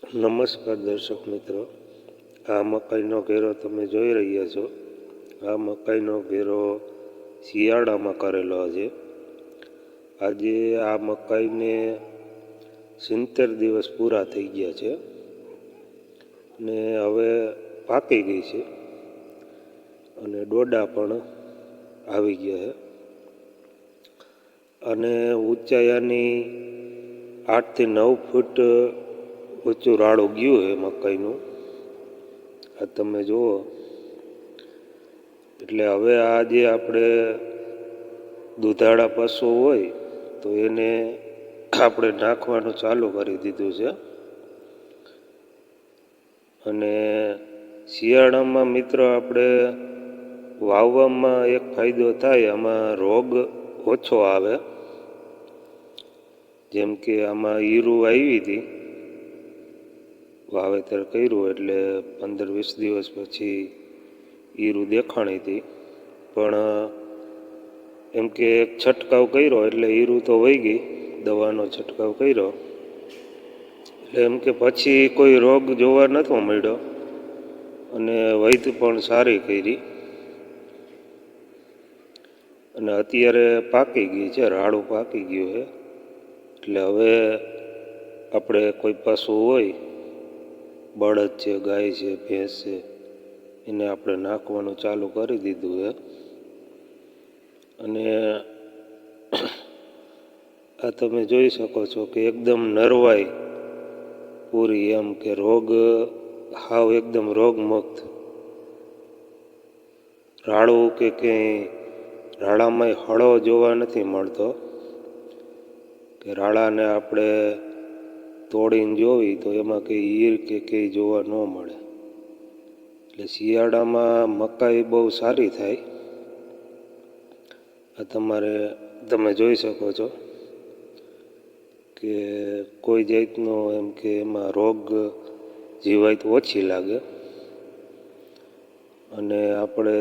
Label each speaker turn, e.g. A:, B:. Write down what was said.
A: નમસ્કાર દર્શક મિત્રો, આ મકાઈનો ઘેરો તમે જોઈ રહ્યા છો. આ મકાઈનો ઘેરો શિયાળામાં કરેલો છે. આજે આ મકાઈને 70 દિવસ પૂરા થઈ ગયા છે ને હવે પાકી ગઈ છે અને ડોડા પણ આવી ગયા છે અને ઊંચાઈની 8 થી 9 ફૂટ ઊંચું રાડું ગયું છે મકાઈનું. આ તમે જુઓ. એટલે હવે આ જે આપણે દુધાળા પશુ હોય તો એને આપણે નાખવાનું ચાલુ કરી દીધું છે. અને શિયાળામાં મિત્રો આપણે વાવવામાં એક ફાયદો થાય, આમાં રોગ ઓછો આવે. જેમ કે આમાં ઈરું આવી હતી, વાવેતર કર્યું એટલે 15-20 દિવસ પછી ઈરું દેખાણી હતી, પણ એમ કે એક છંટકાવ કર્યો એટલે ઈરું તો વહી ગઈ. દવાનો છંટકાવ કર્યો એટલે એમ કે પછી કોઈ રોગ જોવા નહોતો મળ્યો અને વૈદ પણ સારી કરી અને અત્યારે પાકી ગઈ છે, રાડું પાકી ગયું છે. એટલે હવે આપણે કોઈ પશુ હોય, બળદ છે, ગાય છે, ભેંસ છે, એને આપણે નાખવાનું ચાલુ કરી દીધું છે. અને આ તમે જોઈ શકો છો કે એકદમ નરવાઈ પૂરી, એમ કે રોગ હાવ એકદમ રોગમુક્ત. રાડું કે ક્યાંય રાડામાં હળો જોવા નથી મળતો, કે રાડાને આપણે તોડીને જોવી તો એમાં કંઈ ઈર કે કંઈ જોવા ન મળે. એટલે શિયાળામાં મકાઈ બહુ સારી થાય. આ તમે જોઈ શકો છો કે કોઈ જાતનો એમ કે એમાં રોગ જીવાત ઓછી લાગે. અને આપણે